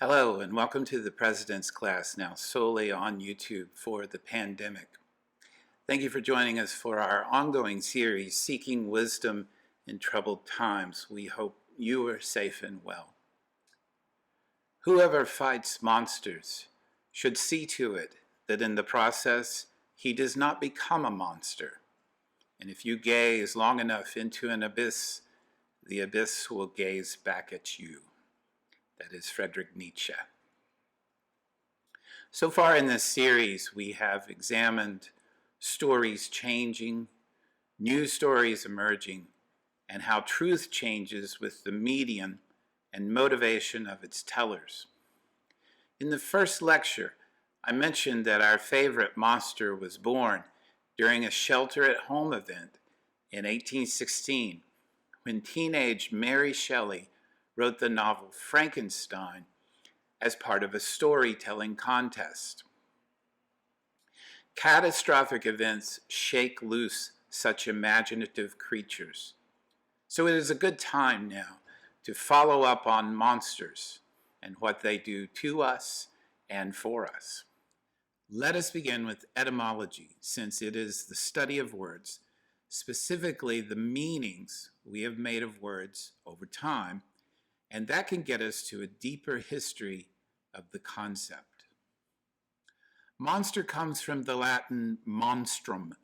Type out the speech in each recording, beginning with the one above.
Hello, and welcome to the President's Class, now solely on YouTube for the pandemic. Thank you for joining us for our ongoing series, Seeking Wisdom in Troubled Times. We hope you are safe and well. Whoever fights monsters should see to it that in the process he does not become a monster. And if you gaze long enough into an abyss, the abyss will gaze back at you. That is Friedrich Nietzsche. So far in this series, we have examined stories changing, new stories emerging, and how truth changes with the medium and motivation of its tellers. In the first lecture, I mentioned that our favorite monster was born during a shelter-at-home event in 1816, when teenage Mary Shelley wrote the novel Frankenstein as part of a storytelling contest. Catastrophic events shake loose such imaginative creatures. So it is a good time now to follow up on monsters and what they do to us and for us. Let us begin with etymology, since it is the study of words, specifically the meanings we have made of words over time, and that can get us to a deeper history of the concept. Monster comes from the Latin monstrum,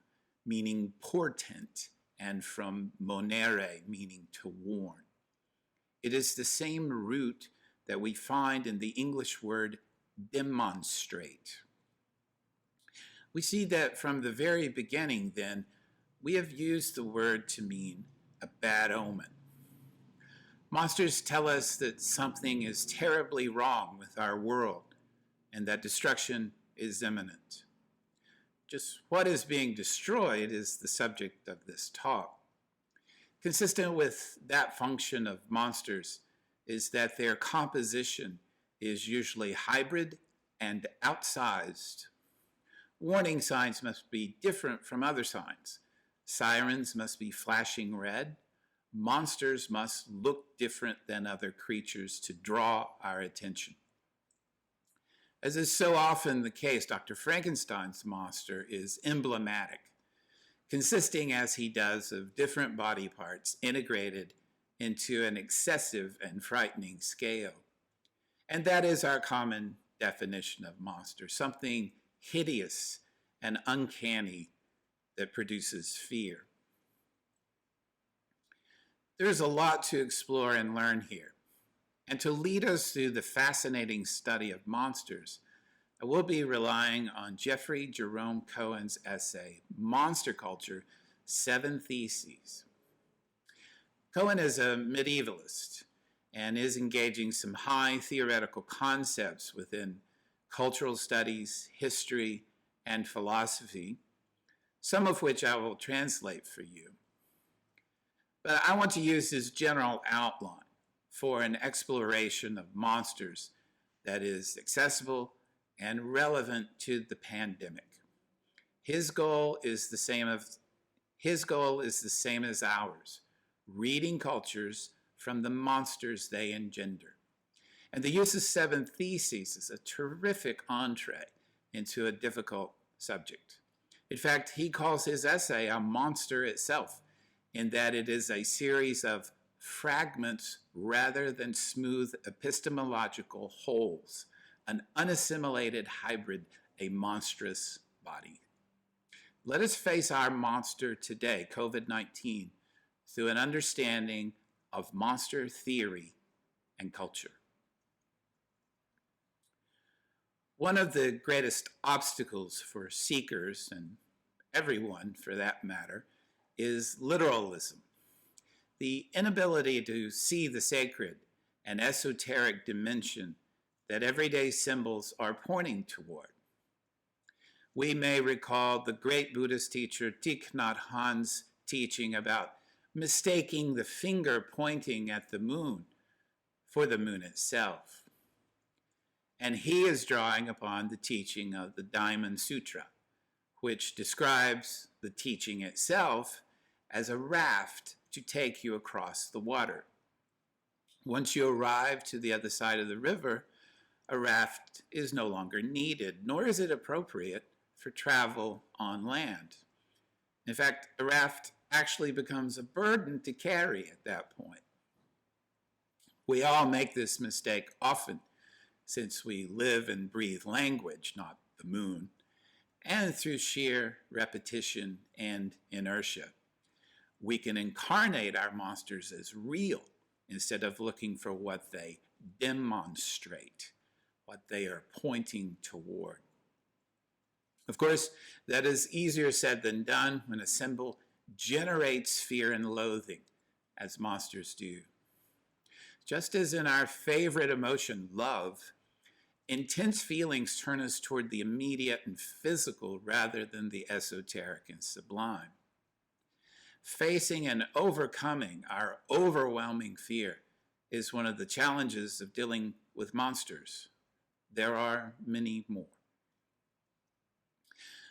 meaning portent, and from monere, meaning to warn. It is the same root that we find in the English word demonstrate. We see that from the very beginning, then, we have used the word to mean a bad omen. Monsters tell us that something is terribly wrong with our world and that destruction is imminent. Just what is being destroyed is the subject of this talk. Consistent with that function of monsters is that their composition is usually hybrid and outsized. Warning signs must be different from other signs. Sirens must be flashing red. Monsters must look different than other creatures to draw our attention. As is so often the case, Dr. Frankenstein's monster is emblematic, consisting as he does of different body parts integrated into an excessive and frightening scale. And that is our common definition of monster, something hideous and uncanny that produces fear. There's a lot to explore and learn here. And to lead us through the fascinating study of monsters, I will be relying on Jeffrey Jerome Cohen's essay, Monster Culture, 7 Theses. Cohen is a medievalist and is engaging some high theoretical concepts within cultural studies, history, and philosophy, some of which I will translate for you. But I want to use this general outline for an exploration of monsters that is accessible and relevant to the pandemic. His goal is the same as ours, reading cultures from the monsters they engender. And the use of 7 Theses is a terrific entree into a difficult subject. In fact, he calls his essay a monster itself, in that it is a series of fragments rather than smooth epistemological wholes, an unassimilated hybrid, a monstrous body. Let us face our monster today, COVID-19, through an understanding of monster theory and culture. One of the greatest obstacles for seekers, and everyone for that matter, is literalism, the inability to see the sacred and esoteric dimension that everyday symbols are pointing toward. We may recall the great Buddhist teacher Thich Nhat Hanh's teaching about mistaking the finger pointing at the moon for the moon itself. And he is drawing upon the teaching of the Diamond Sutra, which describes the teaching itself as a raft to take you across the water. Once you arrive to the other side of the river, a raft is no longer needed, nor is it appropriate for travel on land. In fact, a raft actually becomes a burden to carry at that point. We all make this mistake often, since we live and breathe language, not the moon, and through sheer repetition and inertia. We can incarnate our monsters as real instead of looking for what they demonstrate, what they are pointing toward. Of course, that is easier said than done when a symbol generates fear and loathing, as monsters do. Just as in our favorite emotion, love, intense feelings turn us toward the immediate and physical rather than the esoteric and sublime. Facing and overcoming our overwhelming fear is one of the challenges of dealing with monsters. There are many more.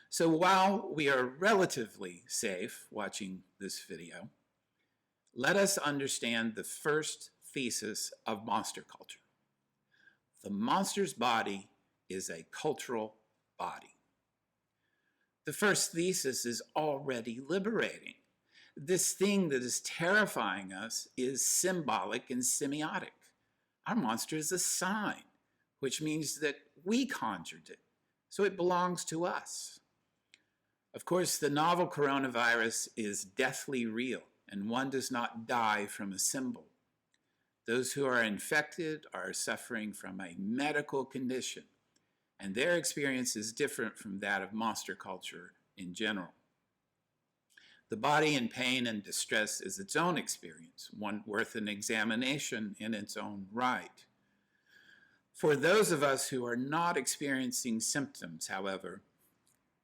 So while we are relatively safe watching this video, let us understand the first thesis of monster culture. The monster's body is a cultural body. The first thesis is already liberating. This thing that is terrifying us is symbolic and semiotic. Our monster is a sign, which means that we conjured it, so it belongs to us. Of course, the novel coronavirus is deathly real, and one does not die from a symbol. Those who are infected are suffering from a medical condition, and their experience is different from that of monster culture in general. The body in pain and distress is its own experience, one worth an examination in its own right. For those of us who are not experiencing symptoms, however,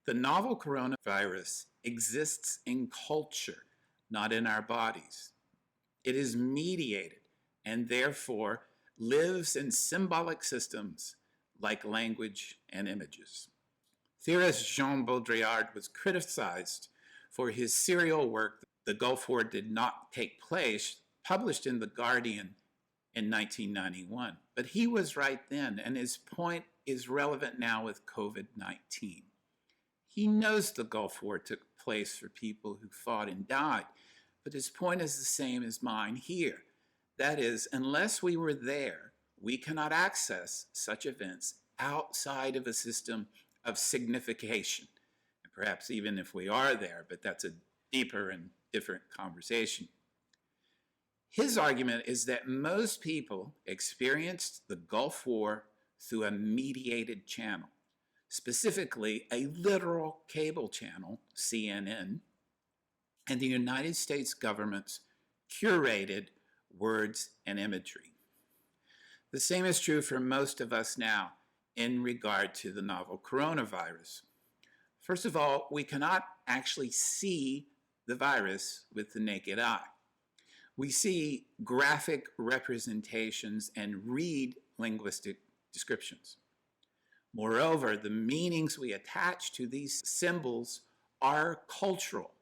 the novel coronavirus exists in culture, not in our bodies. It is mediated and therefore lives in symbolic systems like language and images. Theorist Jean Baudrillard was criticized for his serial work, The Gulf War Did Not Take Place, published in The Guardian in 1991. But he was right then, and his point is relevant now with COVID-19. He knows the Gulf War took place for people who fought and died, but his point is the same as mine here. That is, unless we were there, we cannot access such events outside of a system of signification. And perhaps even if we are there, but that's a deeper and different conversation. His argument is that most people experienced the Gulf War through a mediated channel, specifically a literal cable channel, CNN, and the United States government's curated words and imagery. The same is true for most of us now in regard to the novel coronavirus. First of all, we cannot actually see the virus with the naked eye. We see graphic representations and read linguistic descriptions. Moreover, the meanings we attach to these symbols are cultural.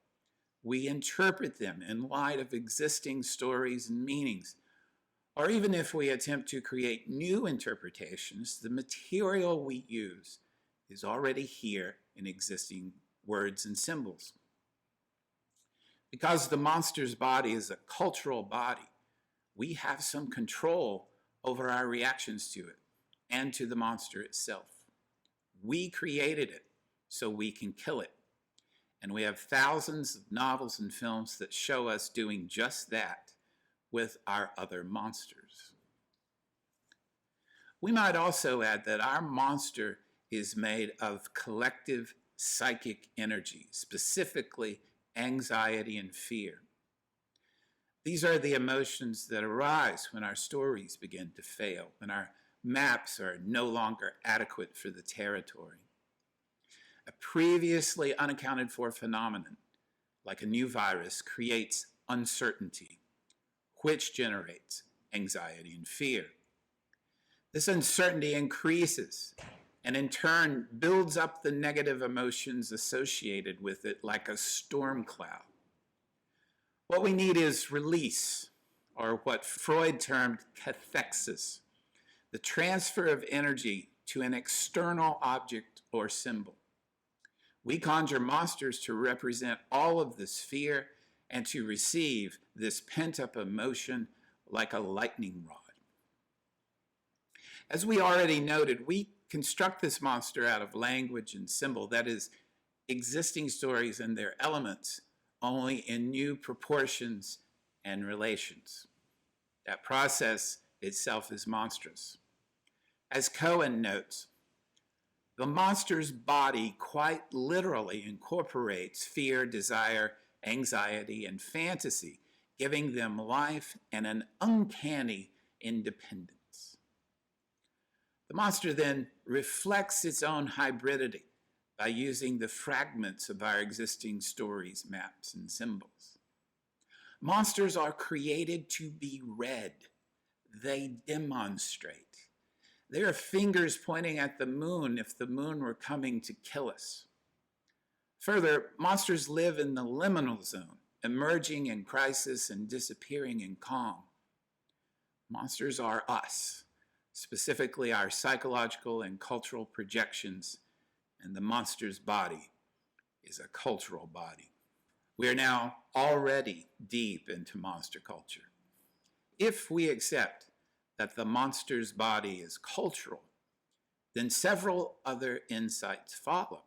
We interpret them in light of existing stories and meanings. Or even if we attempt to create new interpretations, the material we use is already here in existing words and symbols. Because the monster's body is a cultural body, we have some control over our reactions to it and to the monster itself. We created it, so we can kill it. And we have thousands of novels and films that show us doing just that with our other monsters. We might also add that our monster is made of collective psychic energy, specifically anxiety and fear. These are the emotions that arise when our stories begin to fail, when our maps are no longer adequate for the territory. A previously unaccounted for phenomenon, like a new virus, creates uncertainty, which generates anxiety and fear. This uncertainty increases and in turn builds up the negative emotions associated with it like a storm cloud. What we need is release, or what Freud termed cathexis. the transfer of energy to an external object or symbol. We conjure monsters to represent all of this fear and to receive this pent-up emotion like a lightning rod. As we already noted, we construct this monster out of language and symbol, that is, existing stories and their elements, only in new proportions and relations. That process itself is monstrous. As Cohen notes, the monster's body quite literally incorporates fear, desire, anxiety, and fantasy, giving them life and an uncanny independence. The monster then reflects its own hybridity by using the fragments of our existing stories, maps, and symbols. Monsters are created to be read. They demonstrate. They are fingers pointing at the moon if the moon were coming to kill us. Further, monsters live in the liminal zone, emerging in crisis and disappearing in calm. Monsters are us, specifically our psychological and cultural projections, and the monster's body is a cultural body. We are now already deep into monster culture. If we accept that the monster's body is cultural, then several other insights follow.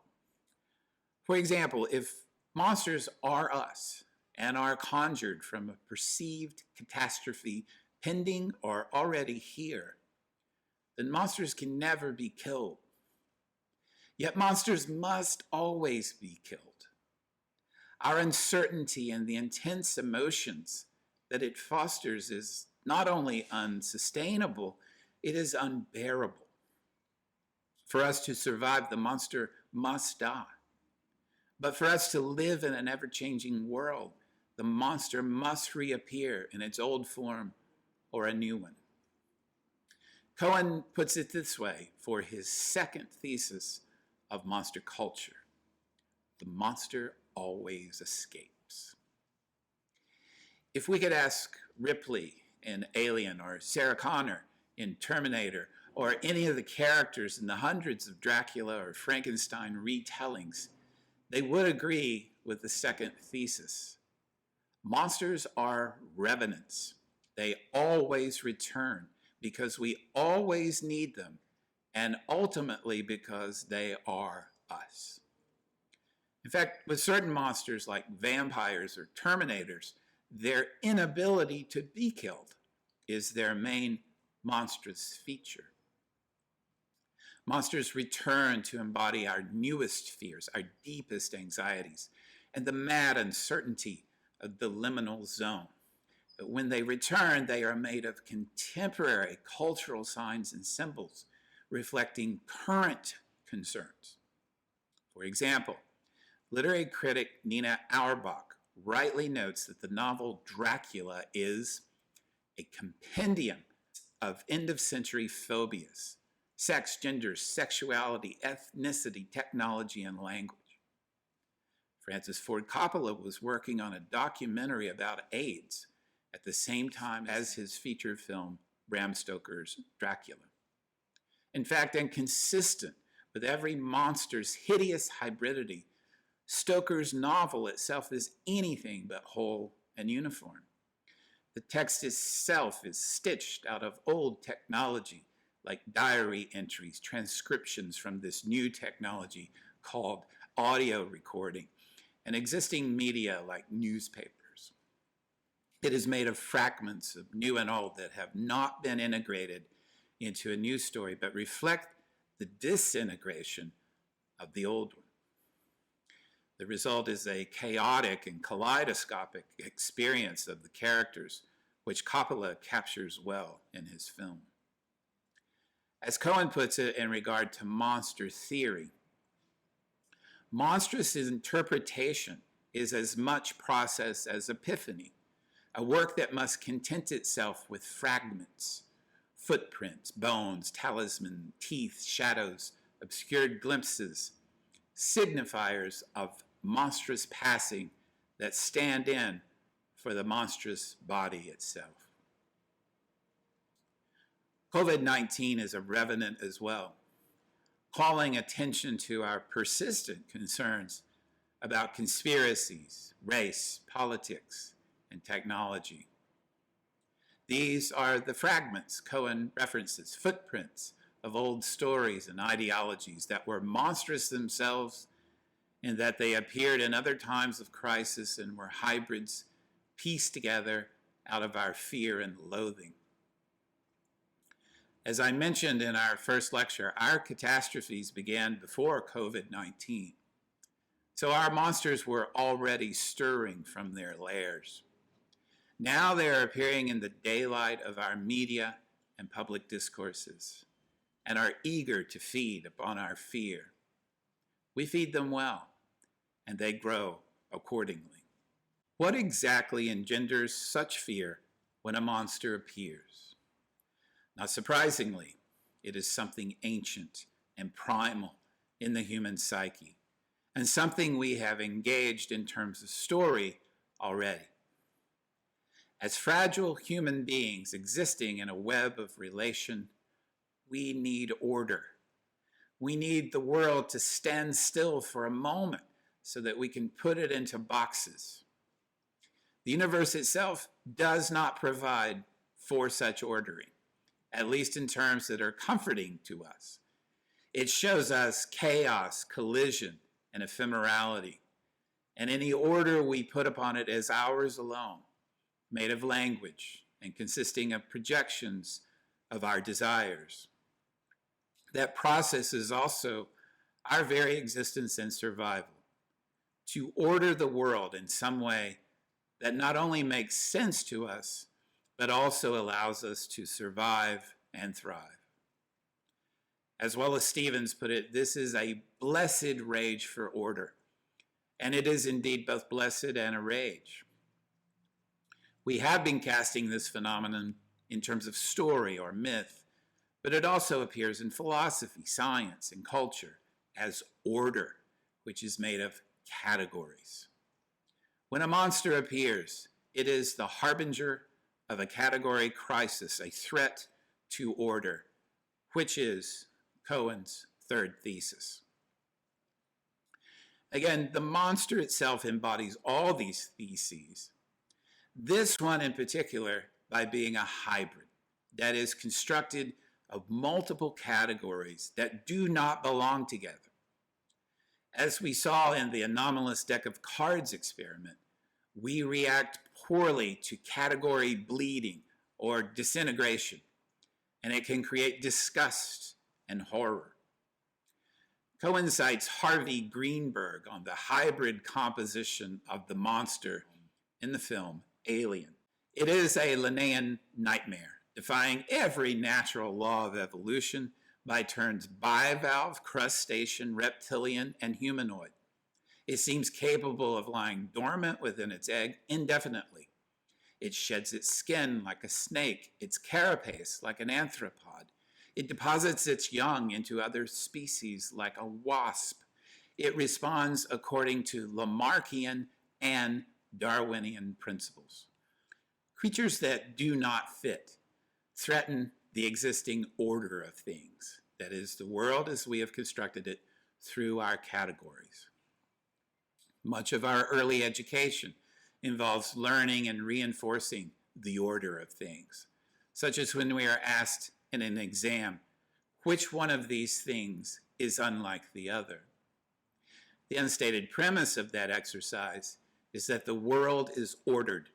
For example, if monsters are us and are conjured from a perceived catastrophe pending or already here, then monsters can never be killed. Yet monsters must always be killed. Our uncertainty and the intense emotions that it fosters is not only unsustainable, it is unbearable. For us to survive, the monster must die. But for us to live in an ever-changing world, the monster must reappear in its old form or a new one. Cohen puts it this way for his second thesis of monster culture: the monster always escapes. If we could ask Ripley in Alien, or Sarah Connor in Terminator, or any of the characters in the hundreds of Dracula or Frankenstein retellings, they would agree with the second thesis. Monsters are revenants. They always return because we always need them, and ultimately because they are us. In fact, with certain monsters like vampires or Terminators, their inability to be killed is their main monstrous feature. Monsters return to embody our newest fears, our deepest anxieties, and the mad uncertainty of the liminal zone. But when they return, they are made of contemporary cultural signs and symbols reflecting current concerns. For example, literary critic Nina Auerbach rightly notes that the novel Dracula is a compendium of end-of-century phobias: sex, gender, sexuality, ethnicity, technology, and language. Francis Ford Coppola was working on a documentary about AIDS at the same time as his feature film Bram Stoker's Dracula. In fact, and consistent with every monster's hideous hybridity, Stoker's novel itself is anything but whole and uniform. The text itself is stitched out of old technology, like diary entries, transcriptions from this new technology called audio recording, and existing media like newspapers. It is made of fragments of new and old that have not been integrated into a new story, but reflect the disintegration of the old one. The result is a chaotic and kaleidoscopic experience of the characters, which Coppola captures well in his film. As Cohen puts it in regard to monster theory, monstrous interpretation is as much process as epiphany, a work that must content itself with fragments, footprints, bones, talisman, teeth, shadows, obscured glimpses, signifiers of monstrous passing that stand in for the monstrous body itself. COVID-19 is a revenant as well, calling attention to our persistent concerns about conspiracies, race, politics, and technology. These are the fragments Cohen references, footprints of old stories and ideologies that were monstrous themselves, in that they appeared in other times of crisis and were hybrids pieced together out of our fear and loathing. As I mentioned in our first lecture, our catastrophes began before COVID-19. So our monsters were already stirring from their lairs. Now they are appearing in the daylight of our media and public discourses and are eager to feed upon our fear. We feed them well, and they grow accordingly. What exactly engenders such fear when a monster appears? Not surprisingly, it is something ancient and primal in the human psyche, and something we have engaged in terms of story already. As fragile human beings existing in a web of relation, we need order. We need the world to stand still for a moment so that we can put it into boxes. The universe itself does not provide for such ordering, at least in terms that are comforting to us. It shows us chaos, collision, and ephemerality, and any order we put upon it as ours alone, made of language and consisting of projections of our desires. That process is also our very existence and survival, to order the world in some way that not only makes sense to us, but also allows us to survive and thrive. As Wallace Stevens put it, this is a blessed rage for order, and it is indeed both blessed and a rage. We have been casting this phenomenon in terms of story or myth, but it also appears in philosophy, science, and culture as order, which is made of categories. When a monster appears, it is the harbinger of a category crisis, a threat to order, which is Cohen's third thesis. Again, the monster itself embodies all these theses. This one in particular by being a hybrid, that is constructed of multiple categories that do not belong together. As we saw in the anomalous deck of cards experiment, we react poorly to category bleeding or disintegration, and it can create disgust and horror. Cohen cites Harvey Greenberg on the hybrid composition of the monster in the film Alien. It is a Linnaean nightmare, defying every natural law of evolution by turns bivalve, crustacean, reptilian, and humanoid. It seems capable of lying dormant within its egg indefinitely. It sheds its skin like a snake, its carapace like an anthropod. It deposits its young into other species like a wasp. It responds according to Lamarckian and Darwinian principles. Creatures that do not fit threaten the existing order of things, that is, the world as we have constructed it through our categories. Much of our early education involves learning and reinforcing the order of things, such as when we are asked in an exam, which one of these things is unlike the other? The unstated premise of that exercise is that the world is ordered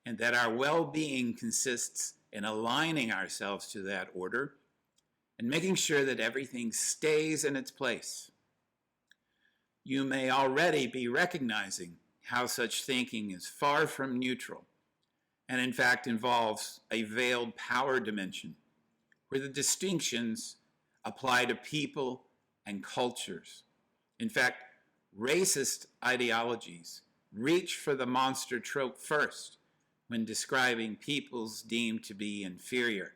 and that our well-being consists in aligning ourselves to that order and making sure that everything stays in its place. You may already be recognizing how such thinking is far from neutral and in fact involves a veiled power dimension where the distinctions apply to people and cultures. In fact, racist ideologies reach for the monster trope first when describing peoples deemed to be inferior.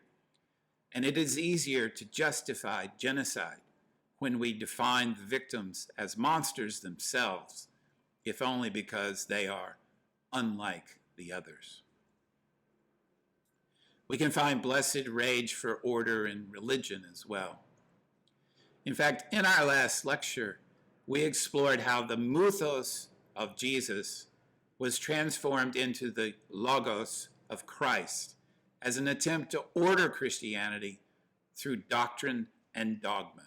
And it is easier to justify genocide when we define the victims as monsters themselves, if only because they are unlike the others. We can find blessed rage for order in religion as well. In fact, in our last lecture, we explored how the mythos of Jesus was transformed into the logos of Christ as an attempt to order Christianity through doctrine and dogma.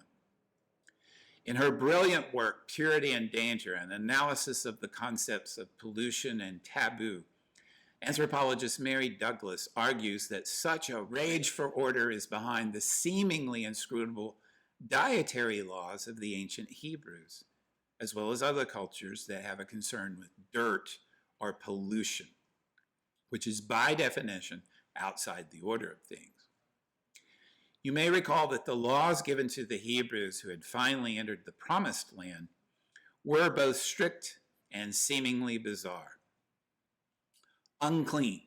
In her brilliant work, Purity and Danger, an analysis of the concepts of pollution and taboo, anthropologist Mary Douglas argues that such a rage for order is behind the seemingly inscrutable dietary laws of the ancient Hebrews, as well as other cultures that have a concern with dirt or pollution, which is by definition outside the order of things. You may recall that the laws given to the Hebrews who had finally entered the Promised Land were both strict and seemingly bizarre. Unclean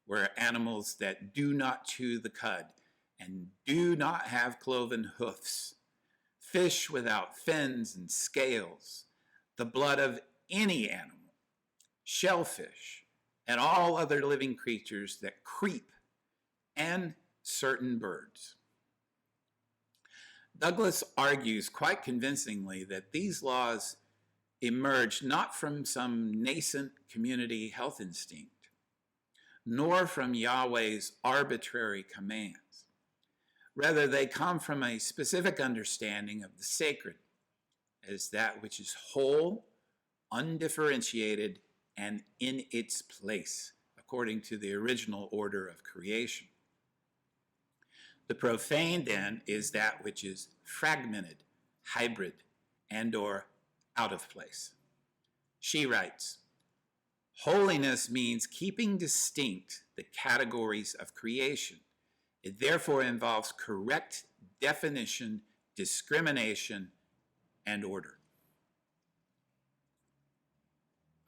were animals that do not chew the cud and do not have cloven hoofs, fish without fins and scales, the blood of any animal, shellfish, and all other living creatures that creep, and certain birds. Douglas argues quite convincingly that these laws emerged not from some nascent community health instinct, nor from Yahweh's arbitrary commands. Rather, they come from a specific understanding of the sacred as that which is whole, undifferentiated, and in its place, according to the original order of creation. The profane, then, is that which is fragmented, hybrid, and or out of place. She writes, "Holiness means keeping distinct the categories of creation. It therefore involves correct definition, discrimination, and order."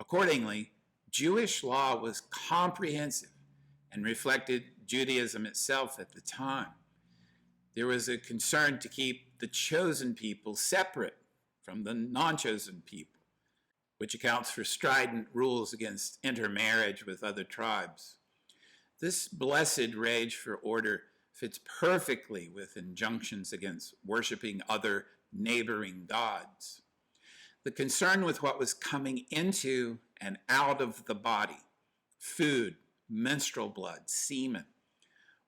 Accordingly, Jewish law was comprehensive and reflected Judaism itself at the time. There was a concern to keep the chosen people separate from the non-chosen people, which accounts for strident rules against intermarriage with other tribes. This blessed rage for order fits perfectly with injunctions against worshiping other neighboring gods. The concern with what was coming into and out of the body, food, menstrual blood, semen,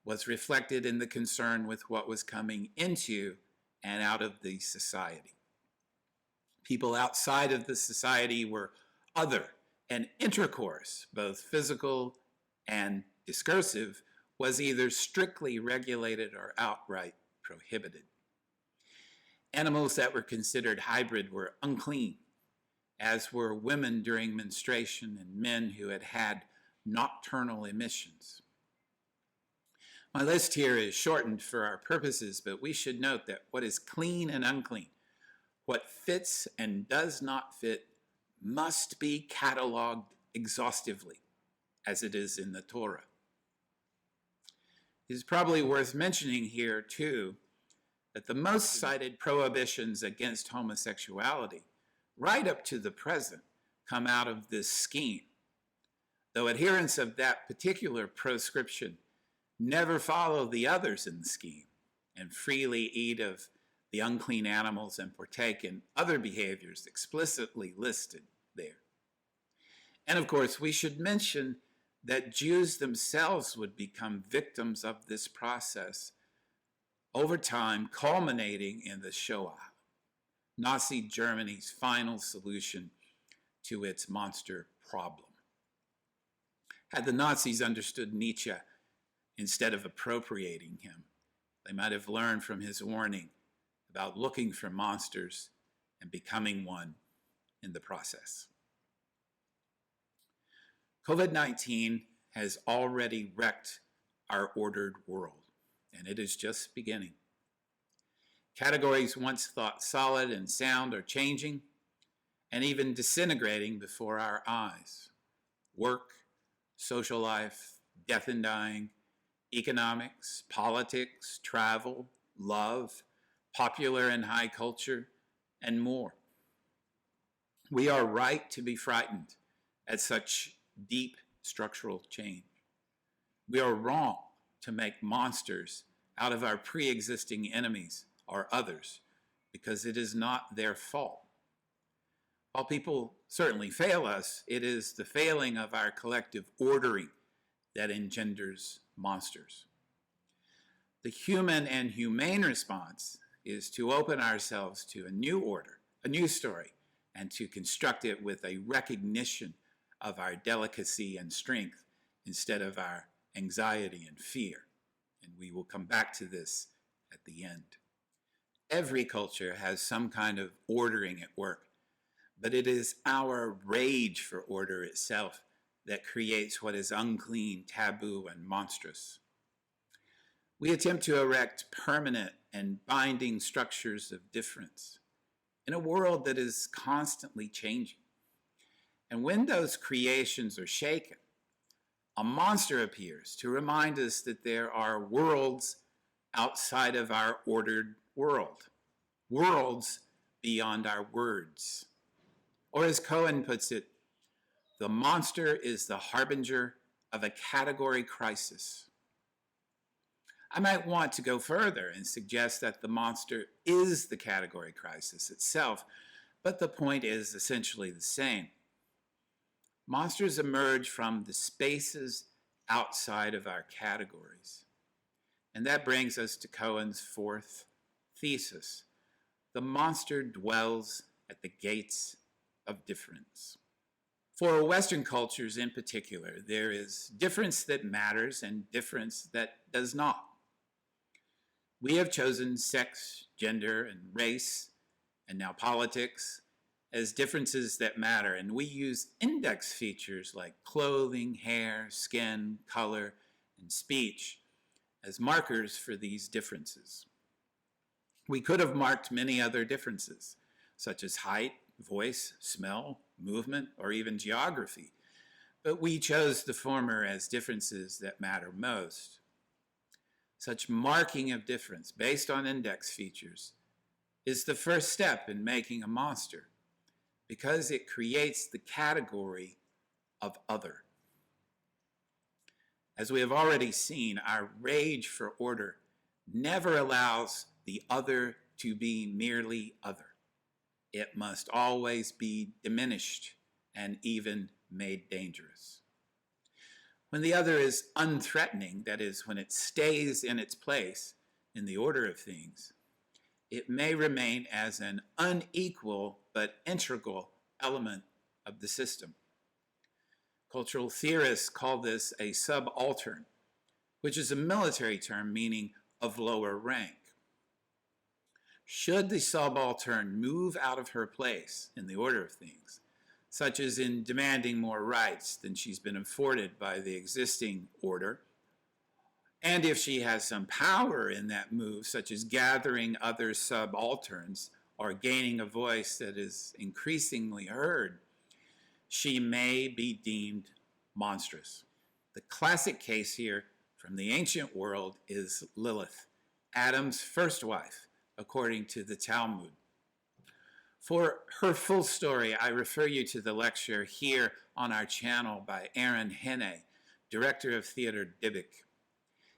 was reflected in the concern with what was coming into and out of the society. People outside of the society were other, and intercourse, both physical and discursive, was either strictly regulated or outright prohibited. Animals that were considered hybrid were unclean, as were women during menstruation and men who had had nocturnal emissions. My list here is shortened for our purposes, but we should note that what is clean and unclean, what fits and does not fit, must be cataloged exhaustively, as it is in the Torah. It is probably worth mentioning here, too, that the most cited prohibitions against homosexuality, right up to the present, come out of this scheme, though adherents of that particular proscription never follow the others in the scheme and freely eat of the unclean animals and partake in other behaviors explicitly listed there. And of course, we should mention that Jews themselves would become victims of this process over time, culminating in the Shoah, Nazi Germany's final solution to its monster problem. Had the Nazis understood Nietzsche instead of appropriating him, they might have learned from his warning about looking for monsters and becoming one in the process. COVID-19 has already wrecked our ordered world, and it is just beginning. Categories once thought solid and sound are changing and even disintegrating before our eyes. Work, social life, death and dying, economics, politics, travel, love, popular and high culture, and more. We are right to be frightened at such deep structural change. We are wrong to make monsters out of our pre-existing enemies or others, because it is not their fault. While people certainly fail us, it is the failing of our collective ordering that engenders monsters. The human and humane response is to open ourselves to a new order, a new story, and to construct it with a recognition of our delicacy and strength instead of our anxiety and fear. And we will come back to this at the end. Every culture has some kind of ordering at work, but it is our rage for order itself that creates what is unclean, taboo, and monstrous. We attempt to erect permanent and binding structures of difference in a world that is constantly changing. And when those creations are shaken, a monster appears to remind us that there are worlds outside of our ordered world, worlds beyond our words. Or as Cohen puts it, the monster is the harbinger of a category crisis. I might want to go further and suggest that the monster is the category crisis itself, but the point is essentially the same. Monsters emerge from the spaces outside of our categories. And that brings us to Cohen's fourth thesis. The monster dwells at the gates of difference. For Western cultures in particular, there is difference that matters and difference that does not. We have chosen sex, gender, and race, and now politics, as differences that matter, and we use index features like clothing, hair, skin, color, and speech as markers for these differences. We could have marked many other differences, such as height, voice, smell, movement, or even geography, but we chose the former as differences that matter most. Such marking of difference based on index features is the first step in making a monster, because it creates the category of other. As we have already seen, our rage for order never allows the other to be merely other. It must always be diminished and even made dangerous. When the other is unthreatening, that is, when it stays in its place in the order of things, it may remain as an unequal but integral element of the system. Cultural theorists call this a subaltern, which is a military term meaning of lower rank. Should the subaltern move out of her place in the order of things, such as in demanding more rights than she's been afforded by the existing order, and if she has some power in that move, such as gathering other subalterns or gaining a voice that is increasingly heard, she may be deemed monstrous. The classic case here from the ancient world is Lilith, Adam's first wife, according to the Talmud. For her full story, I refer you to the lecture here on our channel by Aaron Henne, director of Theater Dybbuk.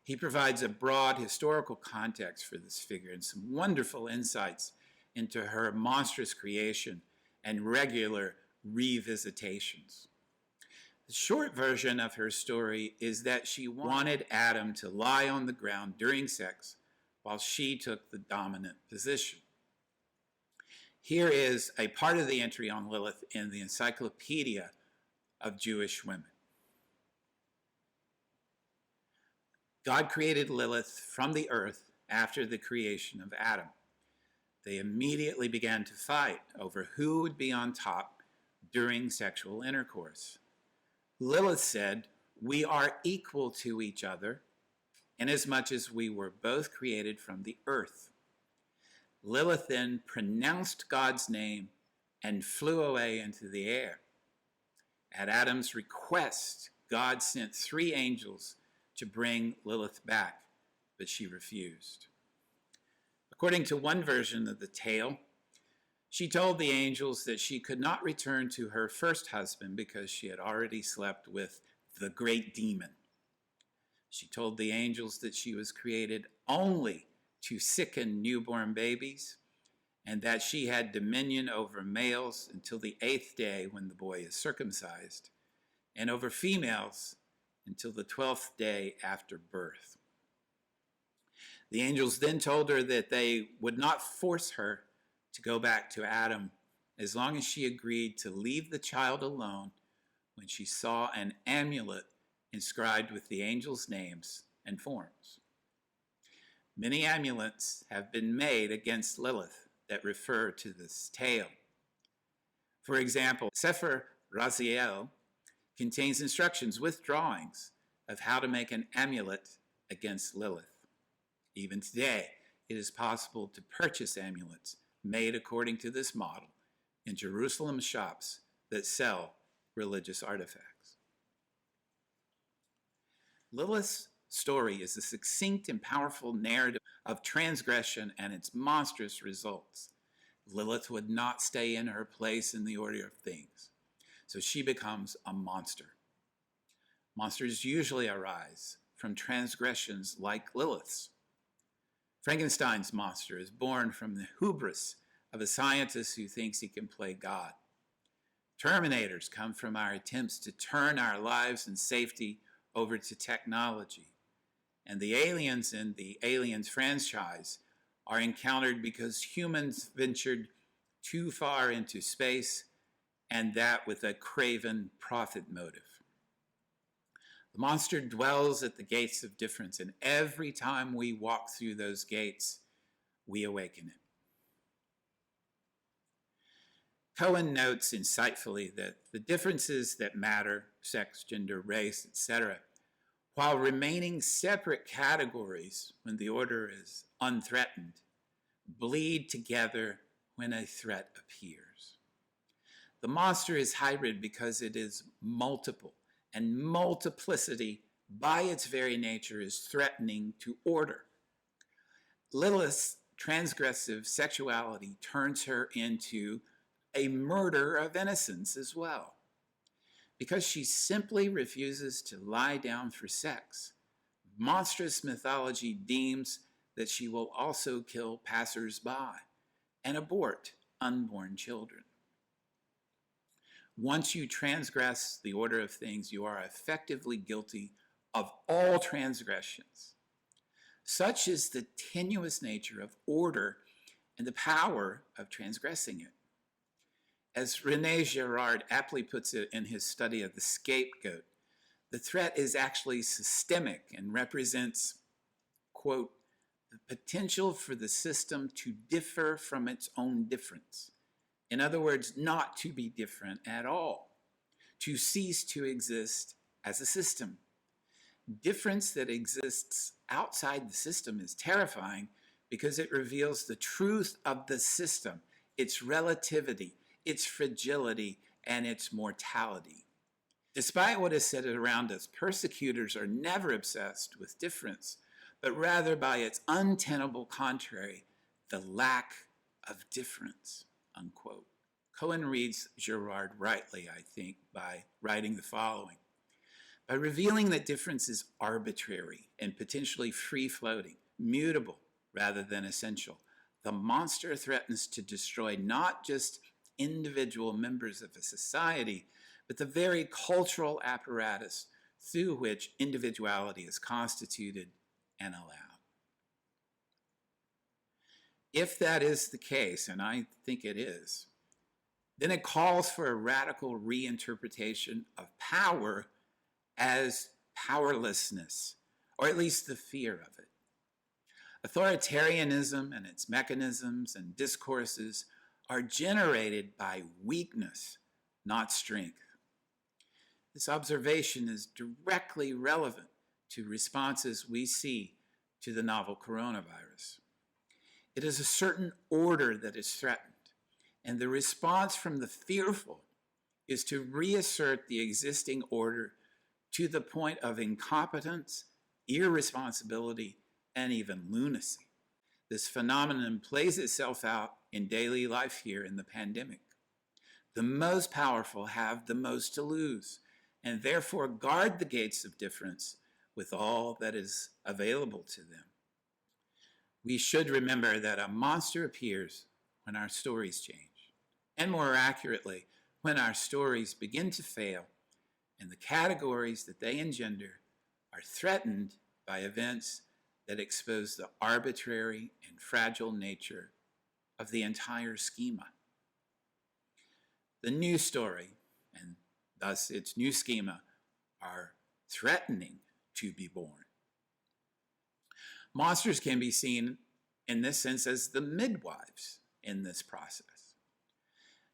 He provides a broad historical context for this figure and some wonderful insights into her monstrous creation and regular revisitations. The short version of her story is that she wanted Adam to lie on the ground during sex while she took the dominant position. Here is a part of the entry on Lilith in the Encyclopedia of Jewish Women. God created Lilith from the earth after the creation of Adam. They immediately began to fight over who would be on top during sexual intercourse. Lilith said, "We are equal to each other, inasmuch as we were both created from the earth." Lilith then pronounced God's name and flew away into the air. At Adam's request, God sent 3 angels to bring Lilith back, but she refused. According to one version of the tale, she told the angels that she could not return to her first husband because she had already slept with the great demon. She told the angels that she was created only to sicken newborn babies, and that she had dominion over males until the 8th day when the boy is circumcised, and over females until the 12th day after birth. The angels then told her that they would not force her to go back to Adam as long as she agreed to leave the child alone when she saw an amulet inscribed with the angels' names and forms. Many amulets have been made against Lilith that refer to this tale. For example, Sefer Raziel contains instructions with drawings of how to make an amulet against Lilith. Even today, it is possible to purchase amulets made according to this model in Jerusalem shops that sell religious artifacts. Lilith's story is a succinct and powerful narrative of transgression and its monstrous results. Lilith would not stay in her place in the order of things, so she becomes a monster. Monsters usually arise from transgressions like Lilith's. Frankenstein's monster is born from the hubris of a scientist who thinks he can play God. Terminators come from our attempts to turn our lives and safety over to technology. And the aliens in the Aliens franchise are encountered because humans ventured too far into space, and that with a craven profit motive. The monster dwells at the gates of difference, and every time we walk through those gates, we awaken it. Cohen notes insightfully that the differences that matter, sex, gender, race, etc., while remaining separate categories when the order is unthreatened, bleed together when a threat appears. The monster is hybrid because it is multiple, and multiplicity by its very nature is threatening to order. Lilith's transgressive sexuality turns her into a murder of innocence as well. Because she simply refuses to lie down for sex, monstrous mythology deems that she will also kill passers-by and abort unborn children. Once you transgress the order of things, you are effectively guilty of all transgressions. Such is the tenuous nature of order and the power of transgressing it. As René Girard aptly puts it in his study of the scapegoat, the threat is actually systemic and represents, quote, the potential for the system to differ from its own difference. In other words, not to be different at all, to cease to exist as a system. Difference that exists outside the system is terrifying because it reveals the truth of the system, its relativity, its fragility, and its mortality. Despite what is said around us, persecutors are never obsessed with difference, but rather by its untenable contrary, the lack of difference, unquote. Cohen reads Girard rightly, I think, by writing the following. By revealing that difference is arbitrary and potentially free-floating, mutable rather than essential, the monster threatens to destroy not just individual members of a society, but the very cultural apparatus through which individuality is constituted and allowed. If that is the case, and I think it is, then it calls for a radical reinterpretation of power as powerlessness, or at least the fear of it. Authoritarianism and its mechanisms and discourses are generated by weakness, not strength. This observation is directly relevant to responses we see to the novel coronavirus. It is a certain order that is threatened, and the response from the fearful is to reassert the existing order to the point of incompetence, irresponsibility, and even lunacy. This phenomenon plays itself out in daily life here in the pandemic. The most powerful have the most to lose, and therefore guard the gates of difference with all that is available to them. We should remember that a monster appears when our stories change, and more accurately, when our stories begin to fail and the categories that they engender are threatened by events that expose the arbitrary and fragile nature of the entire schema. The new story, and thus its new schema, are threatening to be born. Monsters can be seen in this sense as the midwives in this process.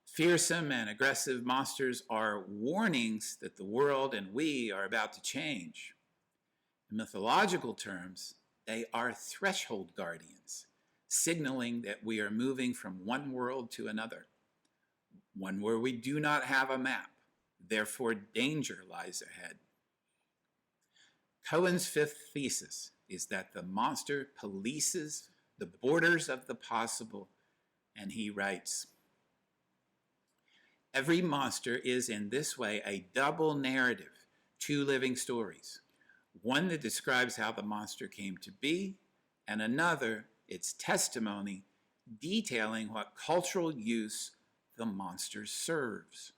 Fearsome and aggressive monsters are warnings that the world and we are about to change. In mythological terms, they are threshold guardians, signaling that we are moving from one world to another, one where we do not have a map, therefore danger lies ahead. Cohen's fifth thesis is that the monster polices the borders of the possible, and he writes, "Every monster is in this way a double narrative, two living stories, one that describes how the monster came to be, and another, its testimony, detailing what cultural use the monster serves.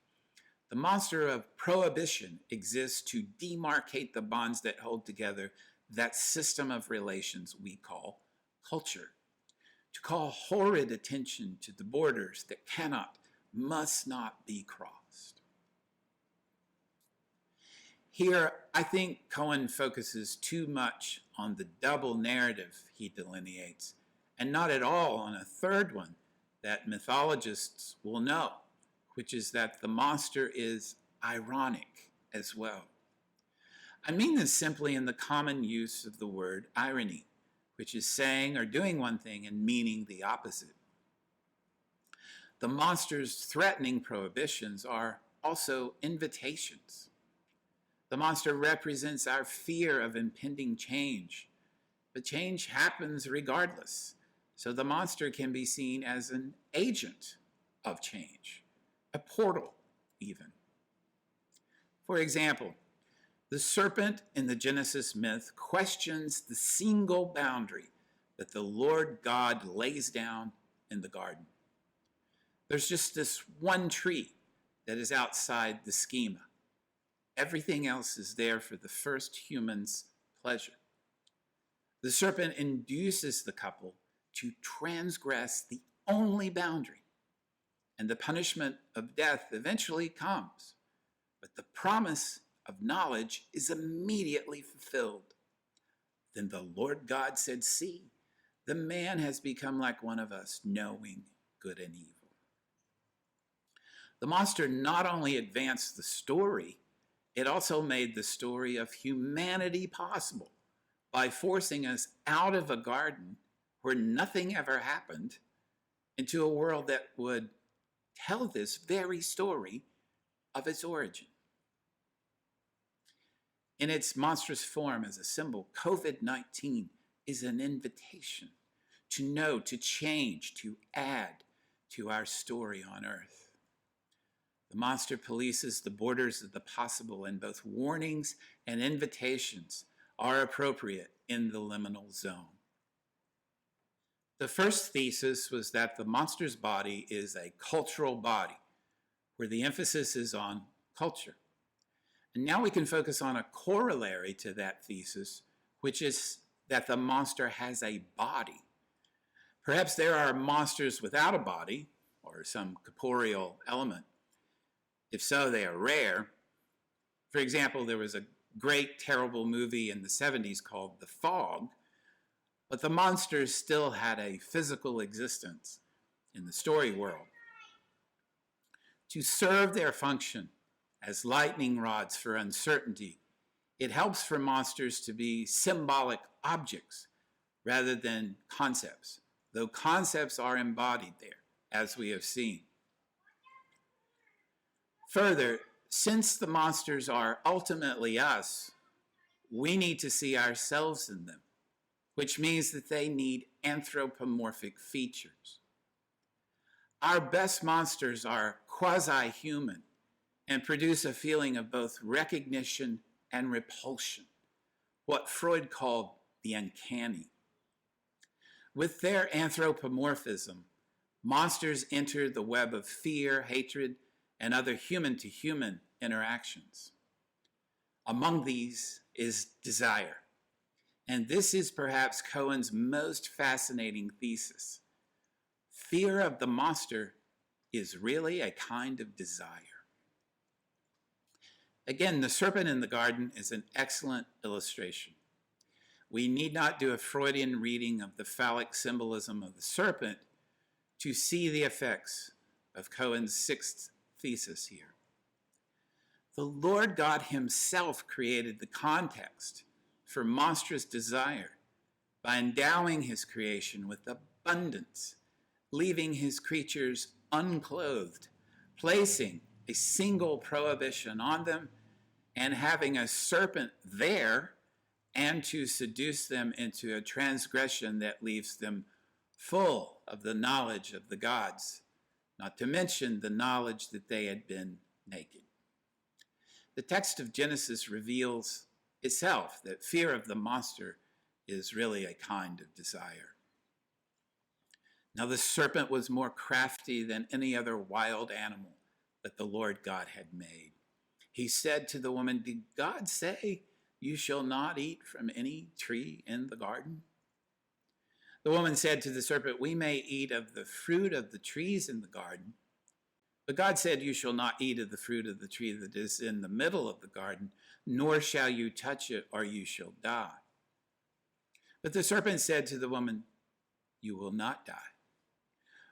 The monster of prohibition exists to demarcate the bonds that hold together that system of relations we call culture, to call horrid attention to the borders that cannot, must not be crossed." Here, I think Cohen focuses too much on the double narrative he delineates, and not at all on a third one that mythologists will know, which is that the monster is ironic as well. I mean this simply in the common use of the word irony, which is saying or doing one thing and meaning the opposite. The monster's threatening prohibitions are also invitations. The monster represents our fear of impending change, but change happens regardless, so the monster can be seen as an agent of change, a portal even. For example, the serpent in the Genesis myth questions the single boundary that the Lord God lays down in the garden. There's just this one tree that is outside the schema. Everything else is there for the first human's pleasure. The serpent induces the couple to transgress the only boundary, and the punishment of death eventually comes, but the promise of knowledge is immediately fulfilled. Then the Lord God said, "See, the man has become like one of us, knowing good and evil." The monster not only advanced the story, it also made the story of humanity possible by forcing us out of a garden where nothing ever happened into a world that would tell this very story of its origin. In its monstrous form as a symbol, COVID-19 is an invitation to know, to change, to add to our story on earth. The monster polices the borders of the possible, and both warnings and invitations are appropriate in the liminal zone. The first thesis was that the monster's body is a cultural body, where the emphasis is on culture. And now we can focus on a corollary to that thesis, which is that the monster has a body. Perhaps there are monsters without a body, or some corporeal element. If so, they are rare. For example, there was a great, terrible movie in the 70s called The Fog, but the monsters still had a physical existence in the story world. To serve their function as lightning rods for uncertainty, it helps for monsters to be symbolic objects rather than concepts, though concepts are embodied there, as we have seen. Further, since the monsters are ultimately us, we need to see ourselves in them, which means that they need anthropomorphic features. Our best monsters are quasi-human and produce a feeling of both recognition and repulsion, what Freud called the uncanny. With their anthropomorphism, monsters enter the web of fear, hatred, and other human-to-human interactions. Among these is desire. And this is perhaps Cohen's most fascinating thesis. Fear of the monster is really a kind of desire. Again, the serpent in the garden is an excellent illustration. We need not do a Freudian reading of the phallic symbolism of the serpent to see the effects of Cohen's sixth thesis here. The Lord God himself created the context for monstrous desire by endowing his creation with abundance, leaving his creatures unclothed, placing a single prohibition on them, and having a serpent there, and to seduce them into a transgression that leaves them full of the knowledge of the gods, not to mention the knowledge that they had been naked. The text of Genesis reveals itself that fear of the monster is really a kind of desire. Now the serpent was more crafty than any other wild animal that the Lord God had made. He said to the woman, "Did God say you shall not eat from any tree in the garden?" The woman said to the serpent, "We may eat of the fruit of the trees in the garden, but God said you shall not eat of the fruit of the tree that is in the middle of the garden, nor shall you touch it, or you shall die." But the serpent said to the woman, "You will not die.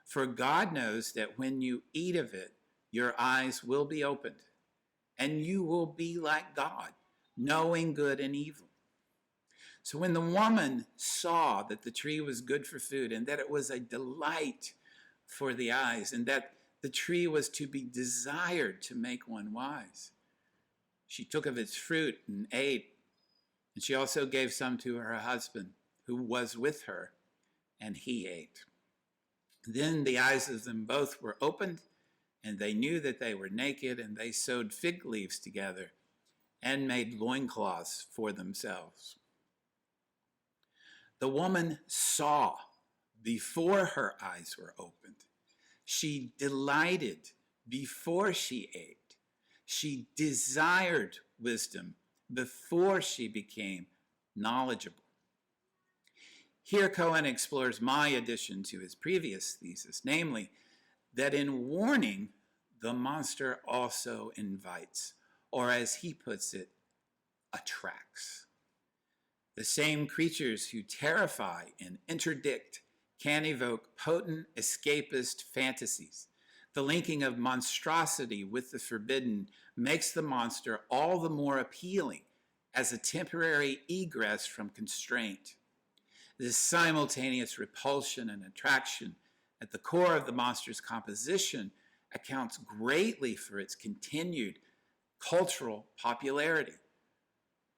For God knows that when you eat of it, your eyes will be opened, and you will be like God, knowing good and evil." So when the woman saw that the tree was good for food, and that it was a delight for the eyes, and that the tree was to be desired to make one wise, she took of its fruit and ate, and she also gave some to her husband, who was with her, and he ate. Then the eyes of them both were opened, and they knew that they were naked, and they sewed fig leaves together and made loincloths for themselves. The woman saw before her eyes were opened. She delighted before she ate. She desired wisdom before she became knowledgeable. Here Cohen explores my addition to his previous thesis, namely, that in warning, the monster also invites, or as he puts it, attracts. The same creatures who terrify and interdict can evoke potent escapist fantasies. The linking of monstrosity with the forbidden makes the monster all the more appealing as a temporary egress from constraint. This simultaneous repulsion and attraction at the core of the monster's composition accounts greatly for its continued cultural popularity.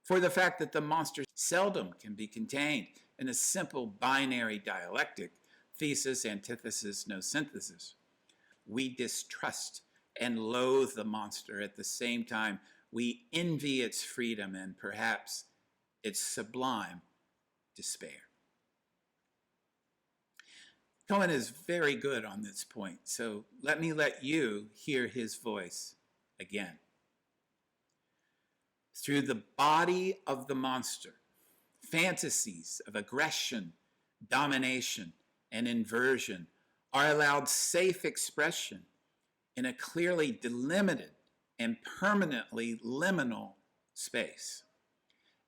For the fact that the monster seldom can be contained in a simple binary dialectic, thesis, antithesis, no synthesis. We distrust and loathe the monster at the same time we envy its freedom and perhaps its sublime despair. Cohen is very good on this point, so let me let you hear his voice again. Through the body of the monster, fantasies of aggression, domination, and inversion are allowed safe expression in a clearly delimited and permanently liminal space.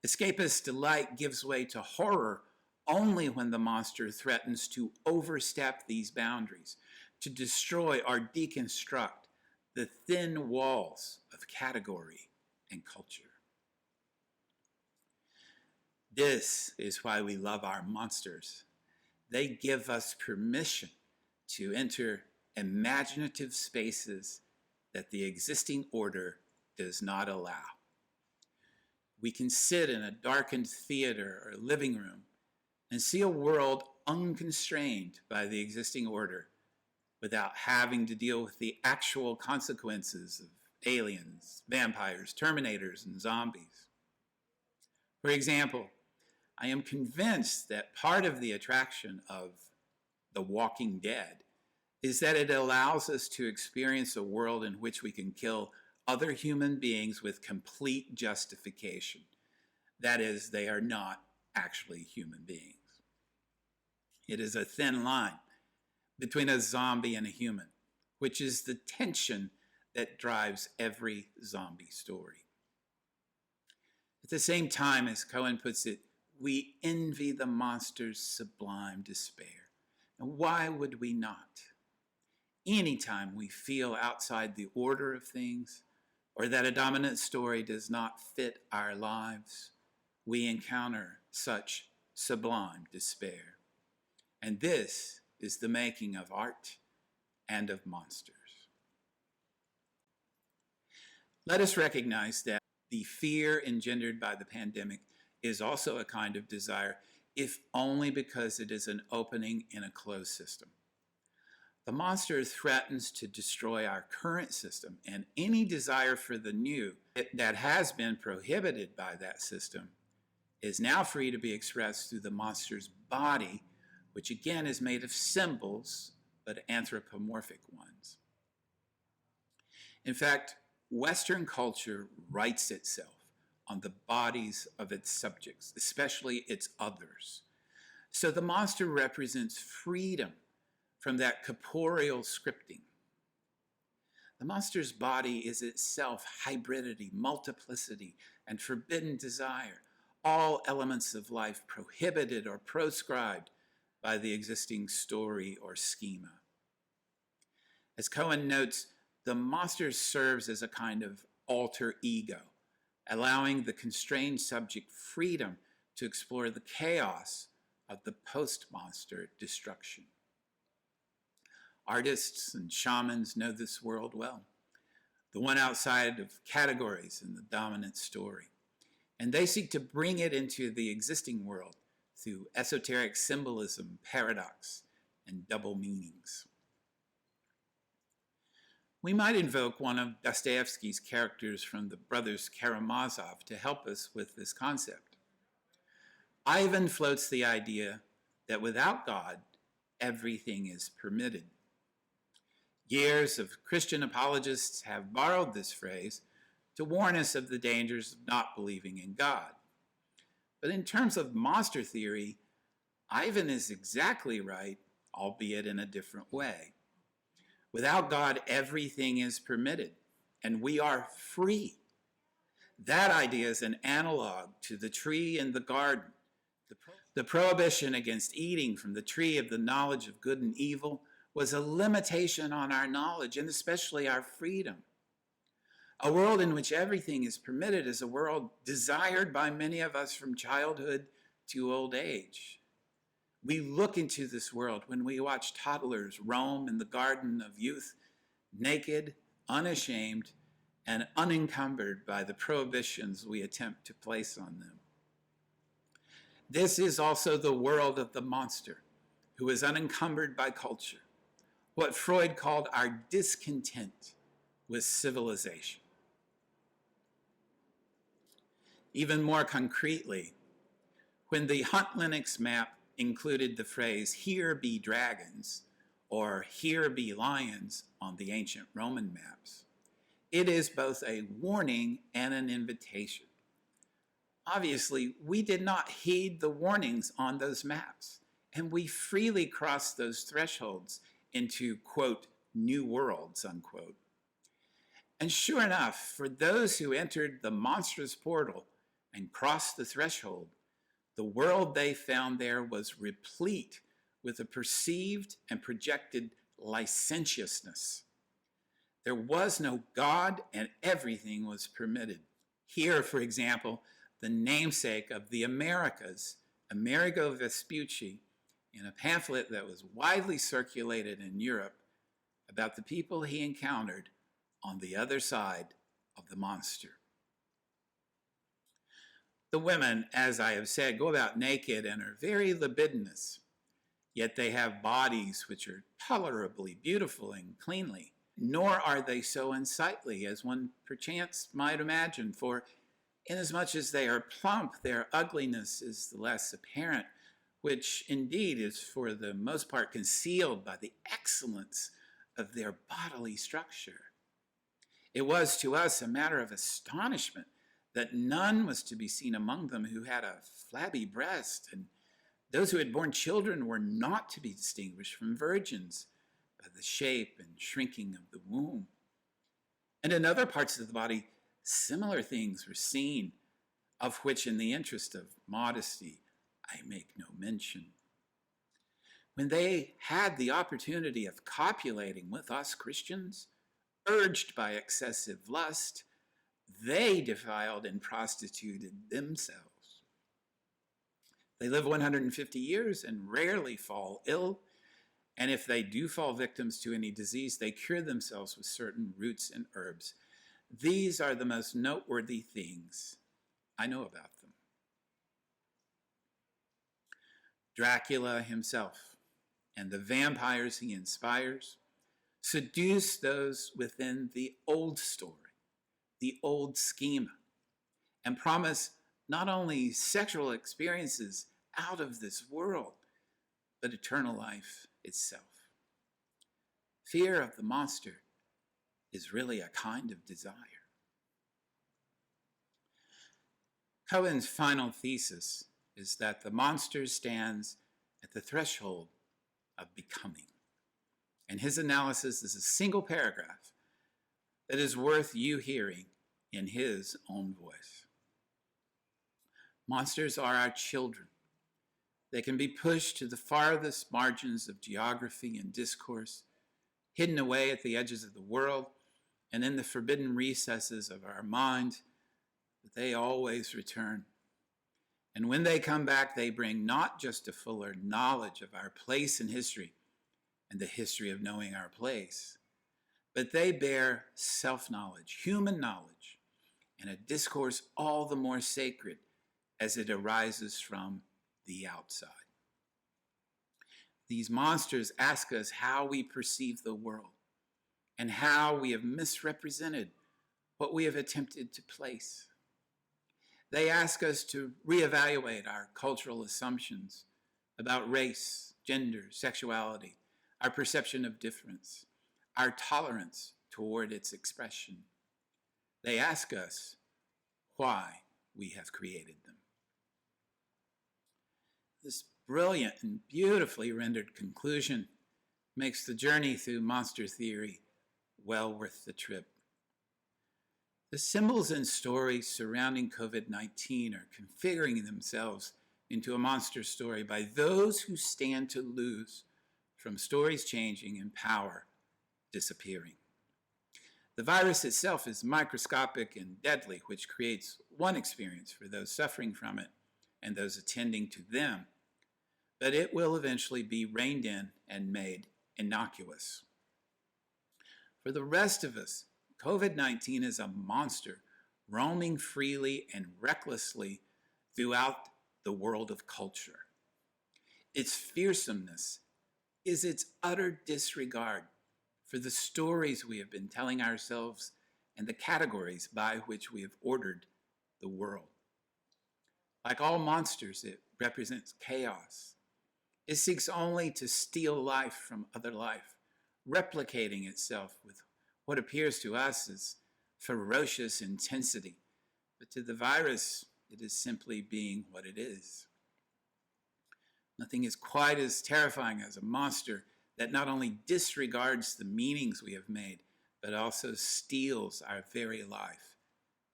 Escapist delight gives way to horror only when the monster threatens to overstep these boundaries, to destroy or deconstruct the thin walls of category and culture. This is why we love our monsters. They give us permission to enter imaginative spaces that the existing order does not allow. We can sit in a darkened theater or living room and see a world unconstrained by the existing order without having to deal with the actual consequences of aliens, vampires, terminators, and zombies. For example, I am convinced that part of the attraction of The Walking Dead is that it allows us to experience a world in which we can kill other human beings with complete justification. That is, they are not actually human beings. It is a thin line between a zombie and a human, which is the tension that drives every zombie story. At the same time, as Cohen puts it, we envy the monster's sublime despair. And why would we not? Anytime we feel outside the order of things, or that a dominant story does not fit our lives, we encounter such sublime despair. And this is the making of art and of monsters. Let us recognize that the fear engendered by the pandemic is also a kind of desire, if only because it is an opening in a closed system. The monster threatens to destroy our current system, and any desire for the new that has been prohibited by that system is now free to be expressed through the monster's body, which again is made of symbols, but anthropomorphic ones. In fact, Western culture writes itself on the bodies of its subjects, especially its others. So the monster represents freedom from that corporeal scripting. The monster's body is itself hybridity, multiplicity, and forbidden desire, all elements of life prohibited or proscribed by the existing story or schema. As Cohen notes, the monster serves as a kind of alter ego, allowing the constrained subject freedom to explore the chaos of the post-monster destruction. Artists and shamans know this world well, the one outside of categories in the dominant story. And they seek to bring it into the existing world through esoteric symbolism, paradox, and double meanings. We might invoke one of Dostoevsky's characters from the Brothers Karamazov to help us with this concept. Ivan floats the idea that without God, everything is permitted. Years of Christian apologists have borrowed this phrase to warn us of the dangers of not believing in God. But in terms of monster theory, Ivan is exactly right, albeit in a different way. Without God, everything is permitted, and we are free. That idea is an analog to the tree in the garden. The prohibition against eating from the tree of the knowledge of good and evil was a limitation on our knowledge and especially our freedom. A world in which everything is permitted is a world desired by many of us from childhood to old age. We look into this world when we watch toddlers roam in the garden of youth, naked, unashamed, and unencumbered by the prohibitions we attempt to place on them. This is also the world of the monster, who is unencumbered by culture, what Freud called our discontent with civilization. Even more concretely, when the Hunt Linux map included the phrase, "Here be dragons," or "Here be lions" on the ancient Roman maps, it is both a warning and an invitation. Obviously, we did not heed the warnings on those maps, and we freely crossed those thresholds into, quote, new worlds, unquote. And sure enough, for those who entered the monstrous portal and crossed the threshold, the world they found there was replete with a perceived and projected licentiousness. There was no God, and everything was permitted. Here, for example, the namesake of the Americas, Amerigo Vespucci, in a pamphlet that was widely circulated in Europe about the people he encountered on the other side of the monster. The women, as I have said, go about naked and are very libidinous, yet they have bodies which are tolerably beautiful and cleanly, nor are they so unsightly as one perchance might imagine, for Inasmuch as they are plump, their ugliness is the less apparent, which indeed is for the most part concealed by the excellence of their bodily structure. It was to us a matter of astonishment that none was to be seen among them who had a flabby breast, and those who had borne children were not to be distinguished from virgins by the shape and shrinking of the womb. And in other parts of the body, similar things were seen, of which in the interest of modesty I make no mention. When they had the opportunity of copulating with us Christians, urged by excessive lust, they defiled and prostituted themselves. They live 150 years and rarely fall ill, and if they do fall victims to any disease, they cure themselves with certain roots and herbs. These are the most noteworthy things I know about them. Dracula himself and the vampires he inspires seduce those within the old story, the old schema, and promise not only sexual experiences out of this world, but eternal life itself. Fear of the monster is really a kind of desire. Cohen's final thesis is that the monster stands at the threshold of becoming. And his analysis is a single paragraph that is worth you hearing in his own voice. Monsters are our children. They can be pushed to the farthest margins of geography and discourse, hidden away at the edges of the world and in the forbidden recesses of our mind, but they always return. And when they come back, they bring not just a fuller knowledge of our place in history and the history of knowing our place, but they bear self-knowledge, human knowledge, and a discourse all the more sacred as it arises from the outside. These monsters ask us how we perceive the world and how we have misrepresented what we have attempted to place. They ask us to reevaluate our cultural assumptions about race, gender, sexuality, our perception of difference, our tolerance toward its expression. They ask us why we have created them. This brilliant and beautifully rendered conclusion makes the journey through monster theory well worth the trip. The symbols and stories surrounding COVID-19 are configuring themselves into a monster story by those who stand to lose from stories changing and power disappearing. The virus itself is microscopic and deadly, which creates one experience for those suffering from it and those attending to them, but it will eventually be reined in and made innocuous. For the rest of us, COVID-19 is a monster roaming freely and recklessly throughout the world of culture. Its fearsomeness is its utter disregard for the stories we have been telling ourselves and the categories by which we have ordered the world. Like all monsters, it represents chaos. It seeks only to steal life from other life, replicating itself with what appears to us as ferocious intensity, but to the virus, it is simply being what it is. Nothing is quite as terrifying as a monster that not only disregards the meanings we have made, but also steals our very life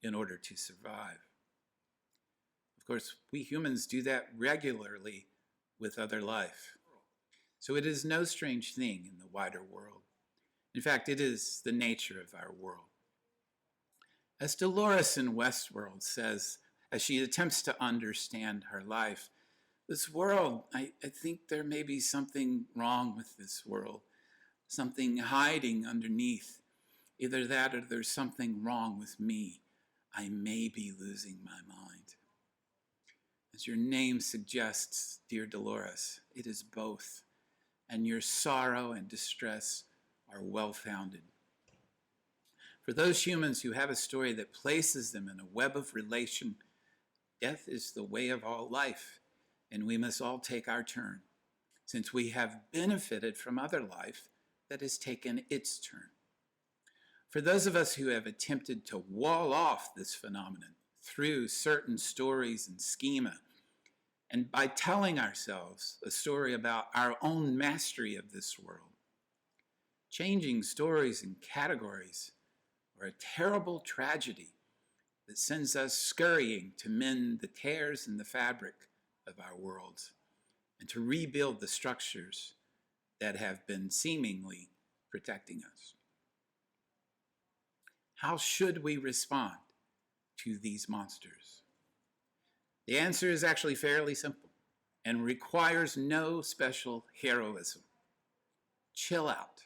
in order to survive. Of course, we humans do that regularly with other life. So it is no strange thing in the wider world. In fact, it is the nature of our world. As Dolores in Westworld says, as she attempts to understand her life, this world, I think there may be something wrong with this world, something hiding underneath. Either that or there's something wrong with me. I may be losing my mind. As your name suggests, dear Dolores, it is both, and your sorrow and distress are well-founded. For those humans who have a story that places them in a web of relation, death is the way of all life, and we must all take our turn, since we have benefited from other life that has taken its turn. For those of us who have attempted to wall off this phenomenon through certain stories and schema, and by telling ourselves a story about our own mastery of this world, changing stories and categories are a terrible tragedy that sends us scurrying to mend the tears in the fabric of our worlds and to rebuild the structures that have been seemingly protecting us. How should we respond to these monsters? The answer is actually fairly simple and requires no special heroism. Chill out,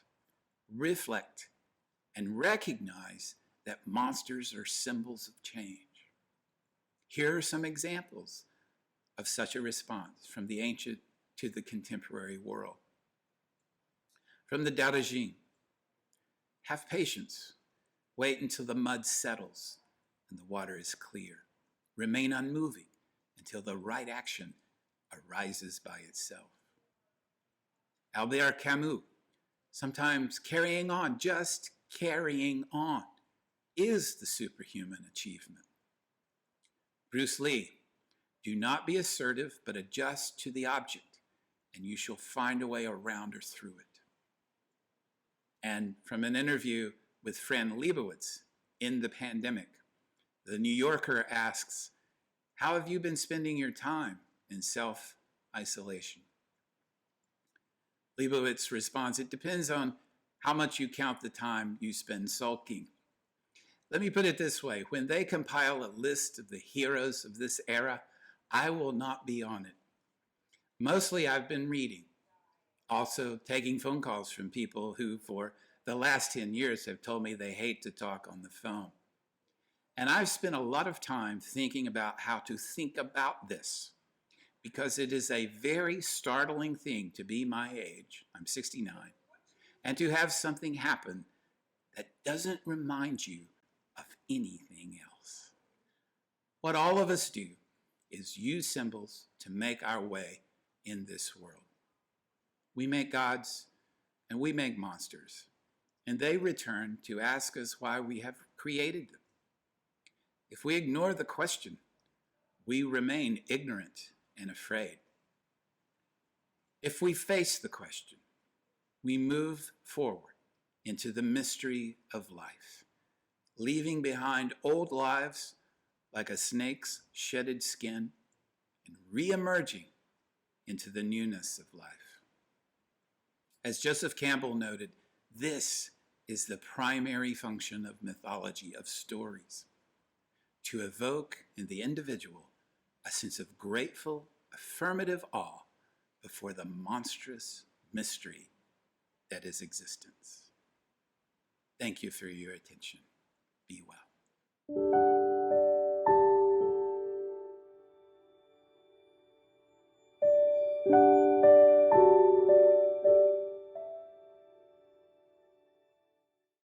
reflect, and recognize that monsters are symbols of change. Here are some examples of such a response from the ancient to the contemporary world. From the Tao Te Ching, have patience. Wait until the mud settles and the water is clear. Remain unmoving until the right action arises by itself. Albert Camus, sometimes carrying on, just carrying on, is the superhuman achievement. Bruce Lee, do not be assertive, but adjust to the object, and you shall find a way around or through it. And from an interview with Fran Lebowitz in the pandemic, the New Yorker asks, how have you been spending your time in self-isolation? Lebowitz responds, it depends on how much you count the time you spend sulking. Let me put it this way, when they compile a list of the heroes of this era, I will not be on it. Mostly I've been reading, also taking phone calls from people who for the last 10 years have told me they hate to talk on the phone. And I've spent a lot of time thinking about how to think about this, because it is a very startling thing to be my age, I'm 69, and to have something happen that doesn't remind you of anything else. What all of us do is use symbols to make our way in this world. We make gods and we make monsters, and they return to ask us why we have created them. If we ignore the question, we remain ignorant and afraid. If we face the question, we move forward into the mystery of life, leaving behind old lives like a snake's shedded skin and re-emerging into the newness of life. As Joseph Campbell noted, this is the primary function of mythology, of stories, to evoke in the individual a sense of grateful, affirmative awe before the monstrous mystery that is existence. Thank you for your attention. Be well.